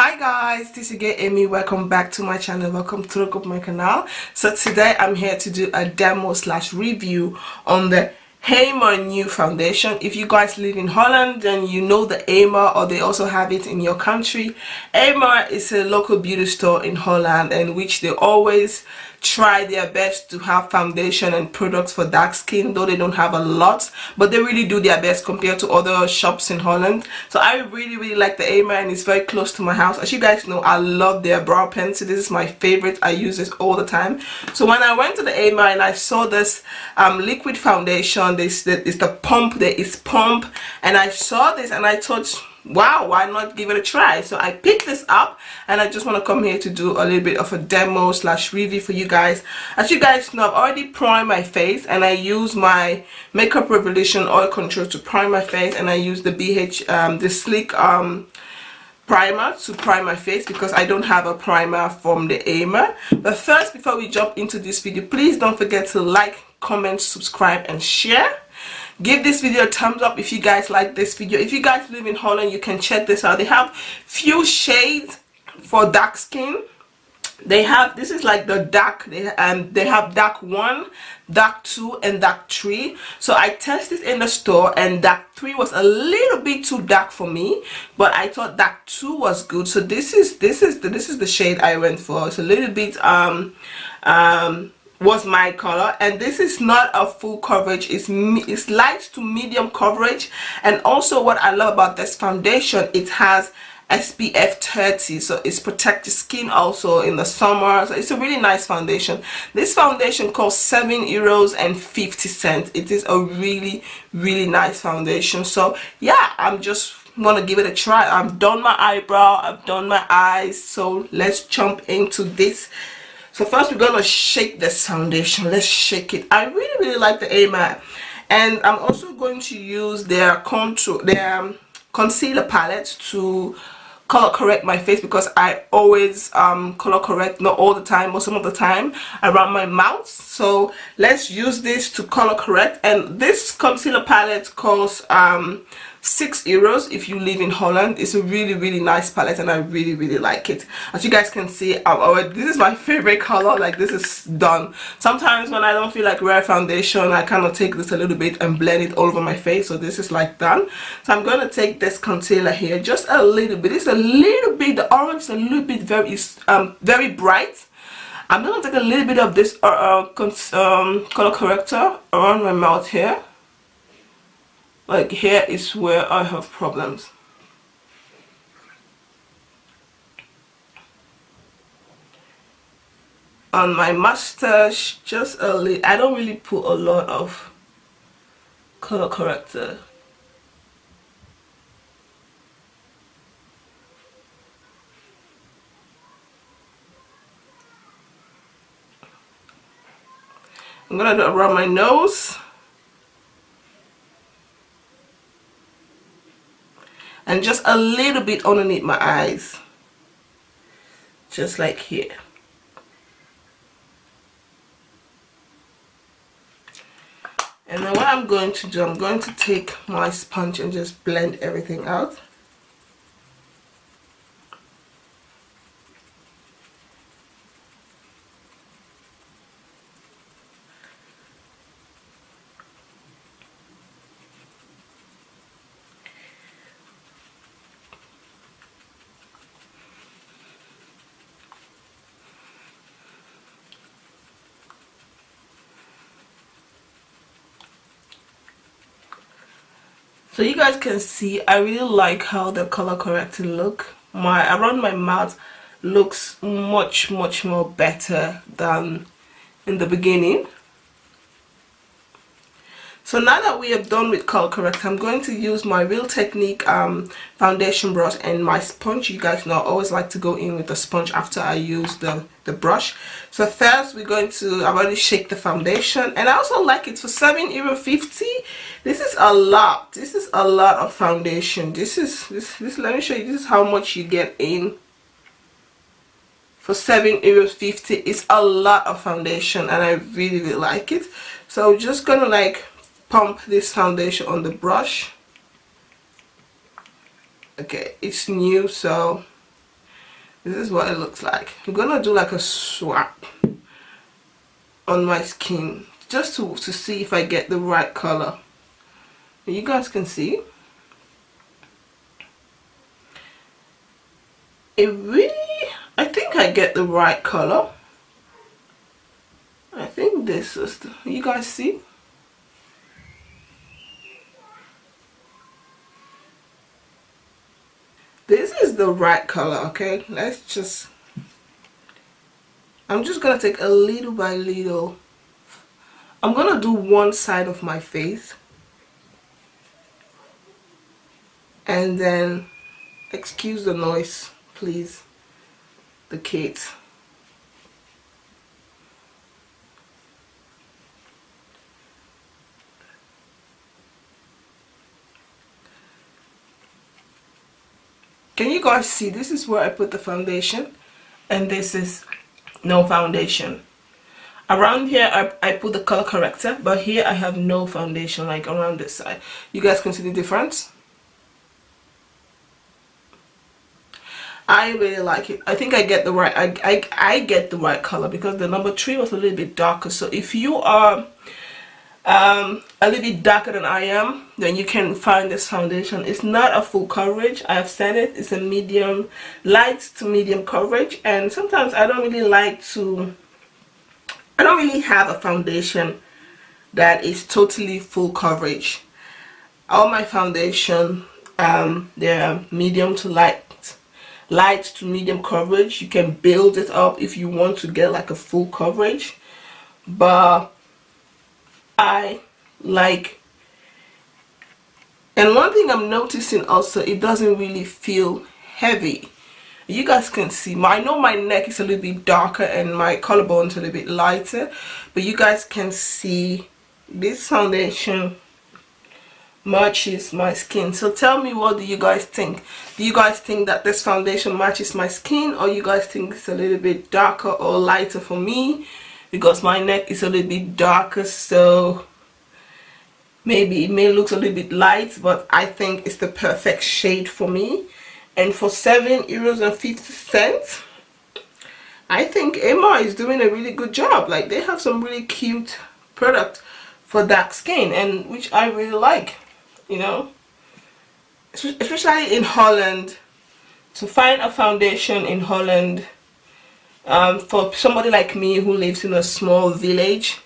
Hi guys, this is again Amy. Welcome back to my channel. Welcome to my canal. So today I'm here to do a demo slash review on the HEMA new foundation. If you guys live in Holland, then you know the HEMA, or they also have it in your country. HEMA is a local beauty store in Holland, in which they always try their best to have foundation and products for dark skin, though they don't have a lot, but they really do their best compared to other shops in Holland. So I really like the HEMA, and it's very close to my house. As you guys know, I love their brow pencil. This is my favorite. I use this all the time. So when I went to the HEMA and I saw this liquid foundation, this is the pump, there is pump, and I saw this and I thought, wow, why not give it a try? So I picked this up, and I just want to come here to do a little bit of a demo slash review for you guys. As you guys know, I've already primed my face, and I use my Makeup Revolution oil control to prime my face, and I use the the sleek primer to prime my face because I don't have a primer from the HEMA. But first, before we jump into this video, please don't forget to like, comment, subscribe, and share. Give this video a thumbs up if you guys like this video. If you guys live in Holland, you can check this out. They have few shades for dark skin. They have, this is like the dark, they have dark 1, dark 2, and dark 3. So I tested in the store, and dark 3 was a little bit too dark for me, but I thought dark 2 was good. So this is the shade I went for. It's a little bit was my color, and this is not a full coverage. It's light to medium coverage. And also what I love about this foundation, it has SPF 30, so it's protect your skin also in the summer. So it's a really nice foundation. This foundation costs €7.50. It is a really nice foundation. So yeah, I'm just want to give it a try. I've done my eyebrow, I've done my eyes, so let's jump into this. So first we're gonna shake this foundation. Let's shake it. I really like the HEMA, and I'm also going to use their contour, their concealer palette to color correct my face, because I always color correct, not all the time, but some of the time around my mouth. So let's use this to color correct. And this concealer palette costs €6 if you live in Holland. It's a really nice palette, and I really like it. As you guys can see, this is my favorite color. Like, this is done. Sometimes when I don't feel like wearing foundation, I kind of take this a little bit and blend it all over my face. So this is like done. So I'm going to take this concealer here, just a little bit. It's a little bit, the orange is a little bit very bright. I'm going to take a little bit of this color corrector around my mouth here. Like, here is where I have problems. On my mustache, just a little. I don't really put a lot of color corrector. I'm gonna do it around my nose. And just a little bit underneath my eyes, just like here. And then what I'm going to do, I'm going to take my sponge and just blend everything out. So you guys can see, I really like how the color corrector look. Around my mouth looks much more better than in the beginning. So now that we are done with color corrector, I'm going to use my Real Technique foundation brush and my sponge. You guys know I always like to go in with the sponge after I use the brush. So first we're going to, I've already shake the foundation, and I also like it for €7.50. This is a lot. This is a lot of foundation. This let me show you, this is how much you get in for €7.50. It's a lot of foundation, and I really like it. So I'm just gonna like pump this foundation on the brush. Okay, it's new, so This is what it looks like. I'm gonna do like a swap on my skin just to see if I get the right color. You guys can see it really, I think I get the right color. I think this is the, you guys see? This is the right color, okay? Let's just, I'm just gonna take a little by little. I'm gonna do one side of my face. And then, excuse the noise, please, the kids. Can you guys see? This is where I put the foundation, and this is no foundation. Around here I put the color corrector, but here I have no foundation, like around this side. You guys can see the difference? I really like it. I think I get the right, I get the right color, because the number 3 was a little bit darker. So if you are a little bit darker than I am, then you can find this foundation. It's not a full coverage, I have said it. It's a medium, light to medium coverage, and sometimes I don't really have a foundation that is totally full coverage. All my foundation, they're medium to light to medium coverage. You can build it up if you want to get like a full coverage, but I like, and one thing I'm noticing also, it doesn't really feel heavy. You guys can see, I know my neck is a little bit darker and my collarbones a little bit lighter, but you guys can see this foundation matches my skin. So tell me, what do you guys think? Do you guys think that this foundation matches my skin, or you guys think it's a little bit darker or lighter for me? Because my neck is a little bit darker, so maybe it may look a little bit light, but I think it's the perfect shade for me. And for €7.50, I think HEMA is doing a really good job. Like, they have some really cute product for dark skin, and which I really like, you know, especially in Holland. To find a foundation in Holland, for somebody like me who lives in a small village,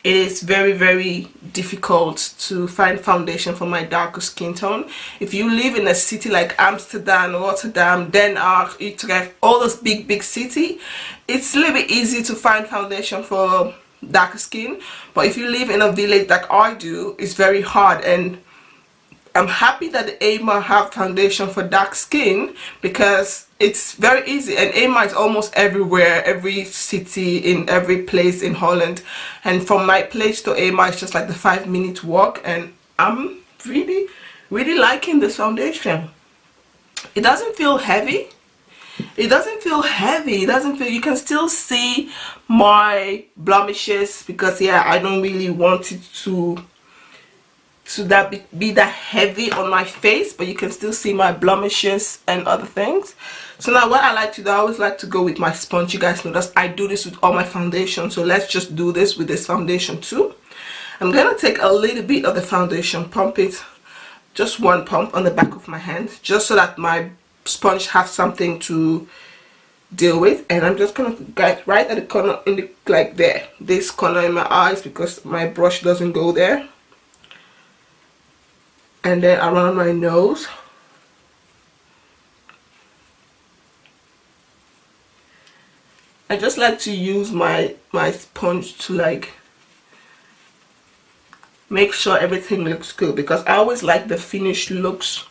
it is very, very difficult to find foundation for my darker skin tone. If you live in a city like Amsterdam, Rotterdam, Den Haag, Utrecht, all those big city, it's a little bit easy to find foundation for darker skin. But if you live in a village like I do, it's very hard. And I'm happy that the HEMA have foundation for dark skin, because it's very easy, and HEMA is almost everywhere, every city, in every place in Holland. And from my place to HEMA is just like the 5-minute walk, and I'm really liking this foundation. It doesn't feel heavy. It doesn't feel heavy. It doesn't feel, you can still see my blemishes, because yeah, I don't really want it to be that heavy on my face, but you can still see my blemishes and other things. So now what I like to do, I always like to go with my sponge. You guys know that I do this with all my foundation, so let's just do this with this foundation too. I'm gonna take a little bit of the foundation, pump it, just one pump on the back of my hand, just so that my sponge has something to deal with. And I'm just gonna get right at the corner, in the, like there, this corner in my eyes, because my brush doesn't go there. And then around my nose. I just like to use my sponge to like make sure everything looks good, because I always like the finished looks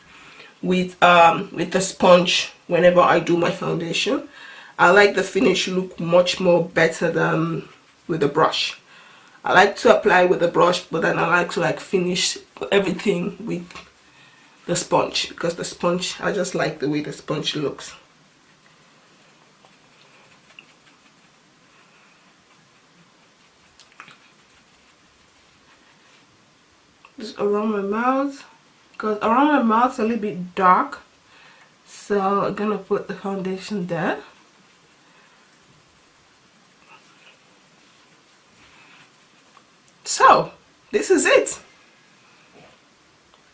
with the sponge whenever I do my foundation. I like the finished look much more better than with the brush. I like to apply with the brush, but then I like to like finish everything with the sponge, because the sponge, I just like the way the sponge looks. Just around my mouth, because around my mouth is a little bit dark, So I'm gonna put the foundation there. So this is it.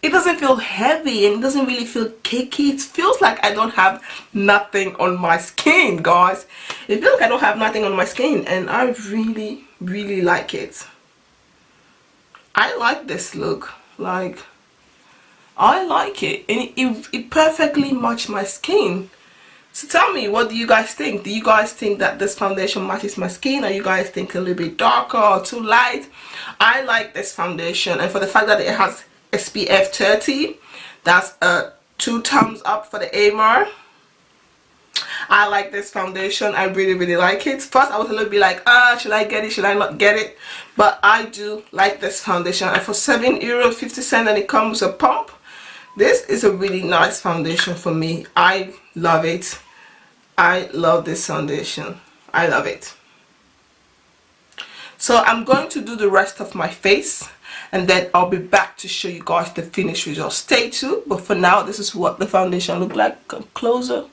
It doesn't feel heavy and it doesn't really feel cakey. It feels like I don't have nothing on my skin, guys. It feels like I don't have nothing on my skin, and I really, really like it. I like this look. Like, I like it, and it perfectly matches my skin. So tell me, what do you guys think? Do you guys think that this foundation matches my skin, or you guys think a little bit darker or too light? I like this foundation, and for the fact that it has SPF 30, that's a 2 thumbs up for the HEMA. I like this foundation. I really, really like it. First I was a little bit like, should I get it, should I not get it? But I do like this foundation, and for €7.50, and it comes with a pump. This is a really nice foundation for me. I love it. I love this foundation. I love it. So I'm going to do the rest of my face, and then I'll be back to show you guys the finished result. Stay tuned. But for now, this is what the foundation looks like. Come closer.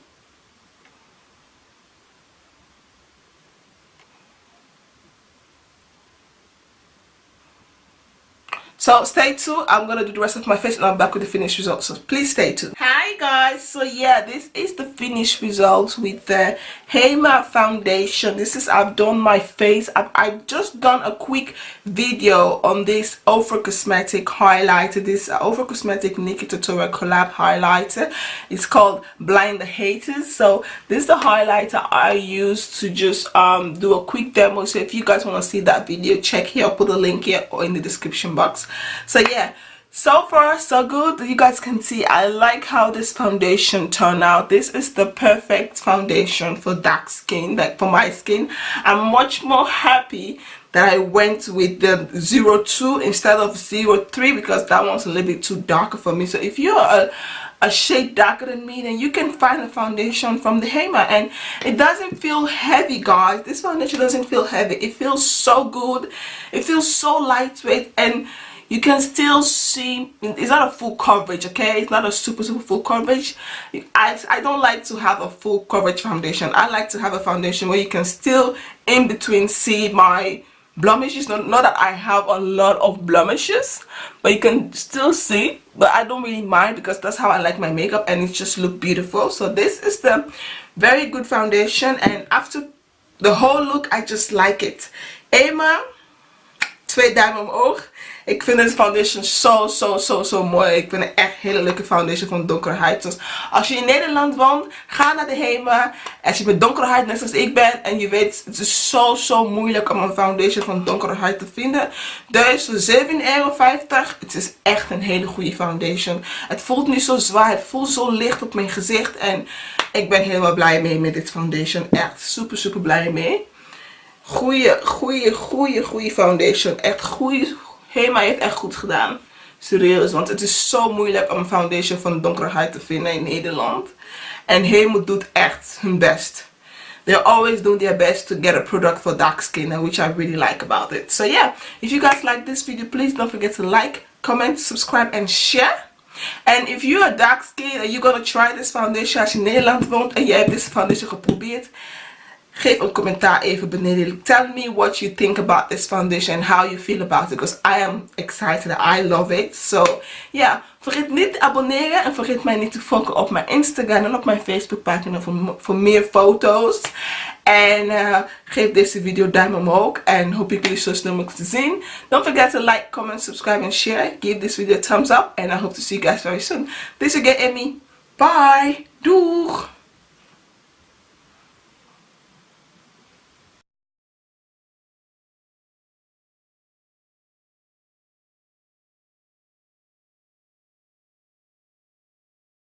So stay tuned. I'm gonna do the rest of my face and I'm back with the finished results. So please stay tuned. Hi guys. So yeah, this is the finished results with the HEMA foundation. This is, I've done my face. I've just done a quick video on this Ofra Cosmetic highlighter. This Ofra Cosmetic Nikki Tutorial collab highlighter. It's called Blind the Haters. So this is the highlighter I use to just do a quick demo. So if you guys want to see that video, check here. I'll put the link here or in the description box. So yeah, so far so good. You guys can see I like how this foundation turned out. This is the perfect foundation for dark skin, like for my skin. I'm much more happy that I went with the 02 instead of 03, because that one's a little bit too dark for me. So if you're a shade darker than me, then you can find a foundation from the HEMA, and it doesn't feel heavy, guys. This foundation doesn't feel heavy. It feels so good. It feels so lightweight, and you can still see it's not a full coverage, okay? It's not a super full coverage. I don't like to have a full coverage foundation. I like to have a foundation where you can still in between see my blemishes. Not that I have a lot of blemishes, but you can still see. But I don't really mind, because that's how I like my makeup, and it just look beautiful. So this is the very good foundation, and after the whole look, I just like it. HEMA, 2 duim omhoog. Ik vind deze foundation zo mooi. Ik vind het echt een hele leuke foundation van donkere huid. Dus als je in Nederland woont, ga naar de HEMA. Als je met donkere huid net zoals ik ben, en je weet, het is zo moeilijk om een foundation van donkere huid te vinden. Dus voor €7,50. Het is echt een hele goede foundation. Het voelt niet zo zwaar. Het voelt zo licht op mijn gezicht. En ik ben helemaal blij mee met dit foundation. Echt super blij mee. Goeie foundation. Echt goeie. HEMA heeft echt goed gedaan. Serieus, want het is zo moeilijk om een foundation van donkere huid te vinden in Nederland. En HEMA doet echt hun best. They're always doing their best to get a product for dark skin, which I really like about it. So yeah, if you guys like this video, please don't forget to like, comment, subscribe and share. And if you are dark skin and you're gonna try this foundation, als je in Nederland woont en jij hebt deze foundation geprobeerd, geef een commentaar even beneden. Tell me what you think about this foundation and how you feel about it, because I am excited. I love it. So yeah, vergeet niet te abonneren en vergeet mij niet te volgen op mijn Instagram en op mijn Facebook pagina voor meer foto's. En geef deze video duim omhoog en hoop ik jullie zo snel mogelijk te zien. Don't forget to like, comment, subscribe and share. Give this video a thumbs up and I hope to see you guys very soon. This is again Emmy. Bye. Doeg.